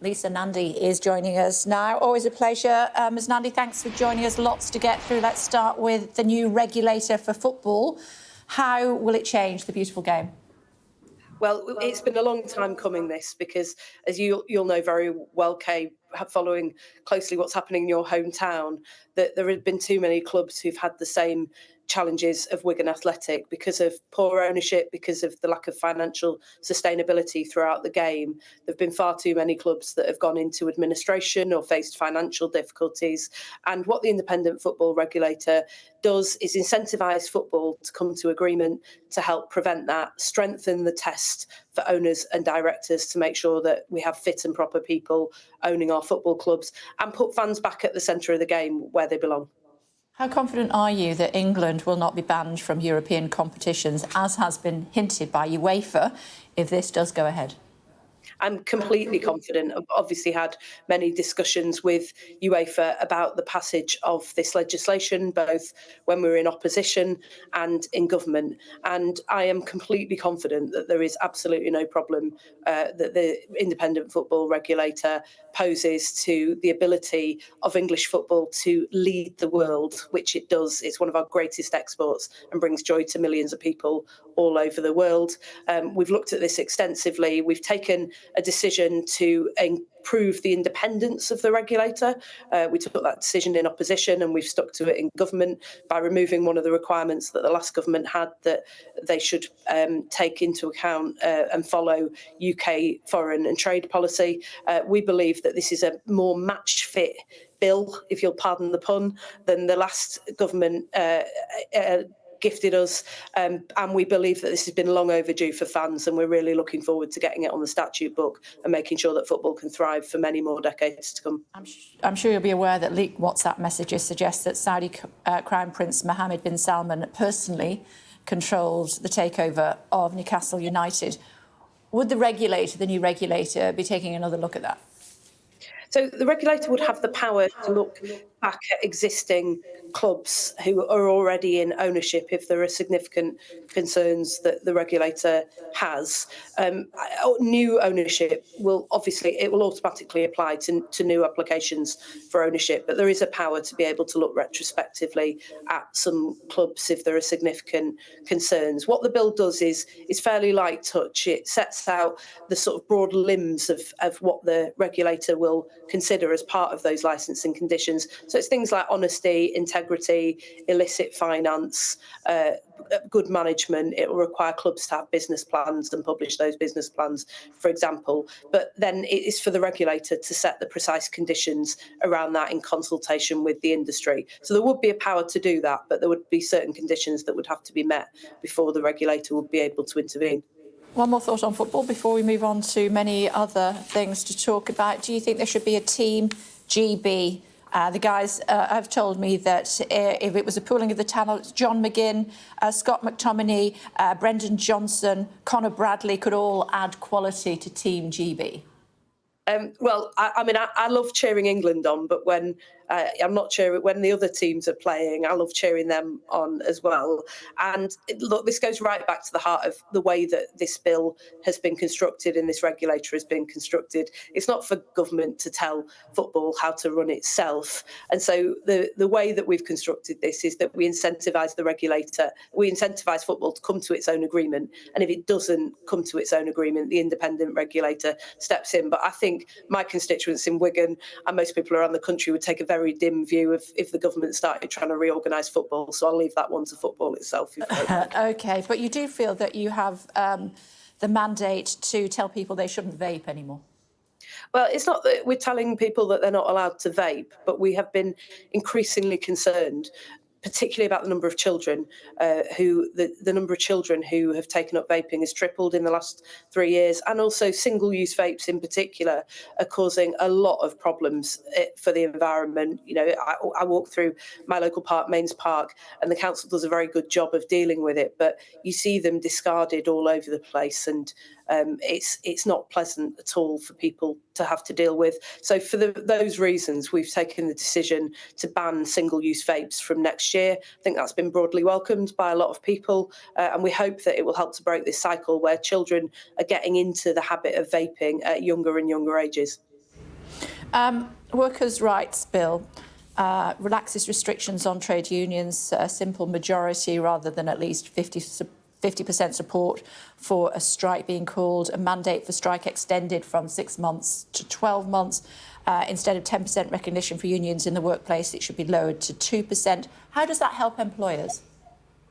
Lisa Nandy is joining us now. Always a pleasure. Ms Nandy, thanks for joining us. Lots to get through. Let's start with the new regulator for football. How will it change the beautiful game? Well, it's been a long time coming, this, because as you'll know very well, Kay, following closely what's happening in your hometown, that there have been too many clubs who've had the same challenges of Wigan Athletic because of poor ownership, because of the lack of financial sustainability throughout the game. There have been far too many clubs that have gone into administration or faced financial difficulties. And what the independent football regulator does is incentivise football to come to agreement to help prevent that, strengthen the test for owners and directors to make sure that we have fit and proper people owning our football clubs, and put fans back at the centre of the game where they belong. How confident are you that England will not be banned from European competitions, as has been hinted by UEFA, if this does go ahead? I'm completely confident. I've obviously had many discussions with UEFA about the passage of this legislation, both when we were in opposition and in government. And I am completely confident that there is absolutely no problem that the independent football regulator poses to the ability of English football to lead the world, which it does. It's one of our greatest exports and brings joy to millions of people all over the world. We've looked at this extensively. We've taken a decision to improve the independence of the regulator. We took that decision in opposition, and we've stuck to it in government by removing one of the requirements that the last government had, that they should take into account and follow UK foreign and trade policy. We believe that this is a more match fit bill, if you'll pardon the pun, than the last government gifted us, and we believe that this has been long overdue for fans, and we're really looking forward to getting it on the statute book and making sure that football can thrive for many more decades to come. I'm sure you'll be aware that leaked WhatsApp messages suggest that Saudi Crown Prince Mohammed bin Salman personally controlled the takeover of Newcastle United. Would the regulator, the new regulator, be taking another look at that? So the regulator would have the power to look back at existing clubs who are already in ownership if there are significant concerns that the regulator has. New ownership will automatically apply to new applications for ownership, but there is a power to be able to look retrospectively at some clubs if there are significant concerns. What the bill does is fairly light touch. It sets out the sort of broad limbs of what the regulator will consider as part of those licensing conditions. So it's things like honesty, integrity, illicit finance, good management. It will require clubs to have business plans and publish those business plans, for example. But then it is for the regulator to set the precise conditions around that in consultation with the industry. So there would be a power to do that, but there would be certain conditions that would have to be met before the regulator would be able to intervene. One more thought on football before we move on to many other things to talk about. Do you think there should be a Team GB? The guys have told me that if it was a pooling of the talents, John McGinn, Scott McTominay, Brendan Johnson, Conor Bradley could all add quality to Team GB. Well, I love cheering England on, but when I'm not cheering when the other teams are playing, I love cheering them on as well. And look, this goes right back to the heart of the way that this bill has been constructed and this regulator has been constructed. It's not for government to tell football how to run itself. And so the way that we've constructed this is that we incentivise the regulator, we incentivise football to come to its own agreement. And if it doesn't come to its own agreement, the independent regulator steps in. But I think my constituents in Wigan and most people around the country would take a very dim view of if the government started trying to reorganise football. So I'll leave that one to football itself. OK, but you do feel that you have the mandate to tell people they shouldn't vape anymore? Well, it's not that we're telling people that they're not allowed to vape, but we have been increasingly concerned, particularly about the number of children the number of children who have taken up vaping has tripled in the last 3 years, and also single-use vapes in particular are causing a lot of problems for the environment. You know, I walk through my local park, Mains Park, and the council does a very good job of dealing with it, but you see them discarded all over the place, and it's not pleasant at all for people to have to deal with. So for those reasons, we've taken the decision to ban single-use vapes from next year. I think that's been broadly welcomed by a lot of people, and we hope that it will help to break this cycle where children are getting into the habit of vaping at younger and younger ages. Workers' rights bill relaxes restrictions on trade unions, a simple majority rather than at least 50% support for a strike being called, a mandate for strike extended from 6 months to 12 months. Instead of 10% recognition for unions in the workplace, it should be lowered to 2%. How does that help employers?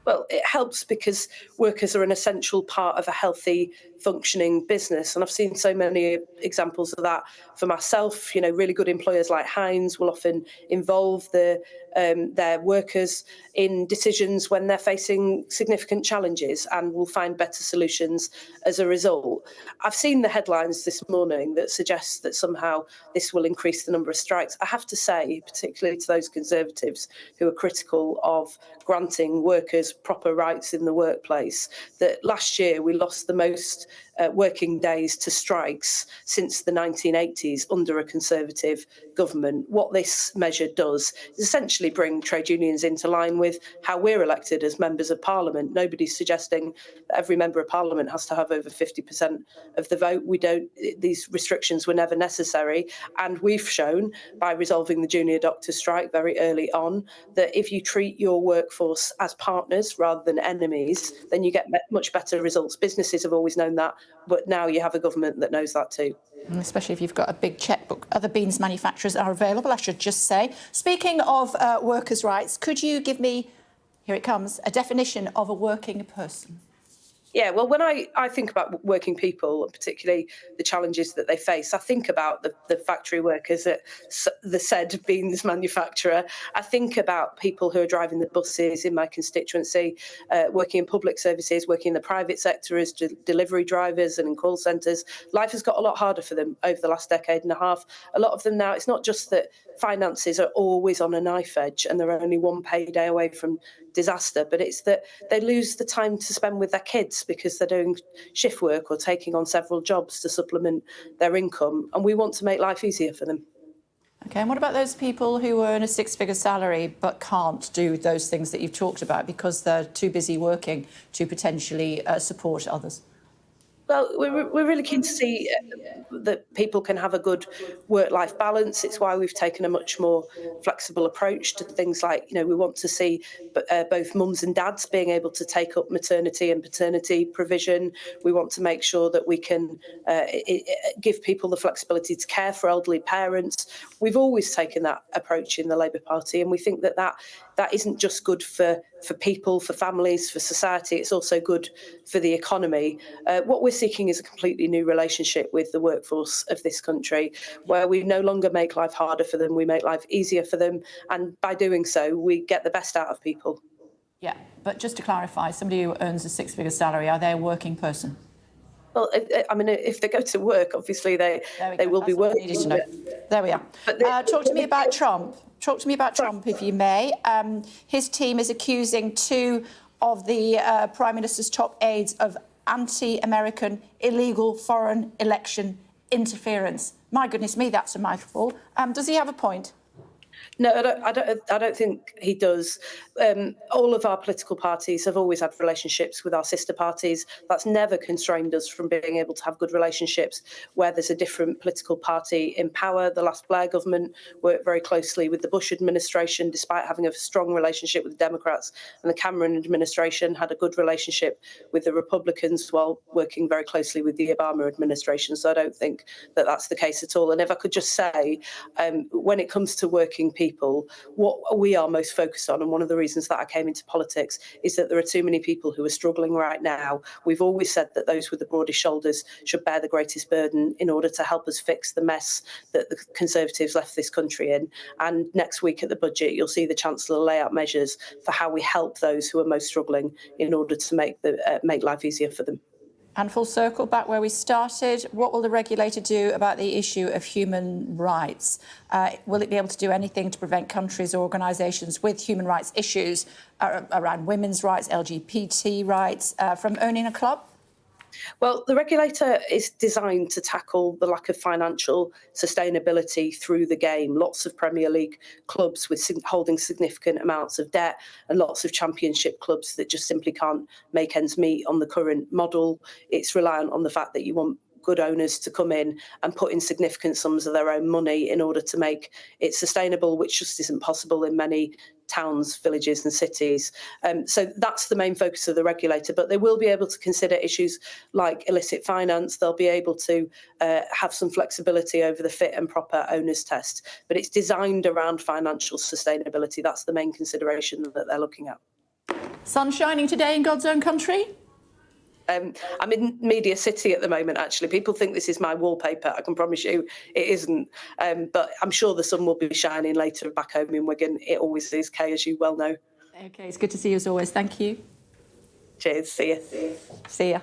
Well, it helps because workers are an essential part of a healthy, functioning business. And I've seen so many examples of that for myself. You know, really good employers like Heinz will often involve their workers in decisions when they're facing significant challenges and will find better solutions as a result. I've seen the headlines this morning that suggest that somehow this will increase the number of strikes. I have to say, particularly to those Conservatives who are critical of granting workers proper rights in the workplace, that last year we lost the most working days to strikes since the 1980s under a Conservative government. What this measure does is essentially bring trade unions into line with how we're elected as members of Parliament. Nobody's suggesting that every member of Parliament has to have over 50% of the vote. We don't. These restrictions were never necessary, and we've shown by resolving the junior doctors' strike very early on that if you treat your workforce as partners rather than enemies, then you get much better results. Businesses have always known that, but now you have a government that knows that too. Especially if you've got a big checkbook. Other beans manufacturers are available, I should just say. Speaking of workers' rights, could you give me, here it comes, a definition of a working person? Yeah, well, when I think about working people, and particularly the challenges that they face, I think about the factory workers at the said beans manufacturer. I think about people who are driving the buses in my constituency, working in public services, working in the private sector as delivery drivers and in call centres. Life has got a lot harder for them over the last decade and a half. A lot of them now, it's not just that finances are always on a knife edge and they're only one payday away from disaster, but it's that they lose the time to spend with their kids because they're doing shift work or taking on several jobs to supplement their income, and we want to make life easier for them. OK, and what about those people who earn a six-figure salary but can't do those things that you've talked about because they're too busy working to potentially support others? Well, we're really keen to see that people can have a good work-life balance. It's why we've taken a much more flexible approach to things like, we want to see both mums and dads being able to take up maternity and paternity provision. We want to make sure that we can give people the flexibility to care for elderly parents. We've always taken that approach in the Labour Party, and we think that isn't just good for people, for families, for society. It's also good for the economy. What we're seeking is a completely new relationship with the workforce of this country, where we no longer make life harder for them, we make life easier for them, and by doing so, we get the best out of people. Yeah, but just to clarify, somebody who earns a six-figure salary, are they a working person? Well, I mean, if they go to work, obviously they will be working. Needed to know. There we are. Talk to me about Trump. Talk to me about Trump, if you may. His team is accusing two of the Prime Minister's top aides of anti-American illegal foreign election interference. My goodness me, that's a mouthful. Does he have a point? No, I don't think he does. All of our political parties have always had relationships with our sister parties. That's never constrained us from being able to have good relationships where there's a different political party in power. The last Blair government worked very closely with the Bush administration, despite having a strong relationship with the Democrats, and the Cameron administration had a good relationship with the Republicans while working very closely with the Obama administration. So I don't think that that's the case at all. And if I could just say, when it comes to working people, what we are most focused on, and one of the reasons that I came into politics, is that there are too many people who are struggling right now. We've always said that those with the broadest shoulders should bear the greatest burden in order to help us fix the mess that the Conservatives left this country in. And next week at the budget, you'll see the Chancellor lay out measures for how we help those who are most struggling in order to make life easier for them. And full circle, back where we started, what will the regulator do about the issue of human rights? Will it be able to do anything to prevent countries or organisations with human rights issues around women's rights, LGBT rights, from owning a club? Well, the regulator is designed to tackle the lack of financial sustainability through the game. Lots of Premier League clubs holding significant amounts of debt, and lots of Championship clubs that just simply can't make ends meet on the current model. It's reliant on the fact that you want good owners to come in and put in significant sums of their own money in order to make it sustainable, which just isn't possible in many towns, villages and cities. So that's the main focus of the regulator, but they will be able to consider issues like illicit finance. They'll be able to have some flexibility over the fit and proper owners test, but it's designed around financial sustainability. That's the main consideration that they're looking at. Sun shining today in God's own country? I'm in Media City at the moment, actually. People think this is my wallpaper. I can promise you it isn't. But I'm sure the sun will be shining later back home in Wigan. It always is, Kay, as you well know. Okay, it's good to see you as always. Thank you. Cheers. See you. See ya.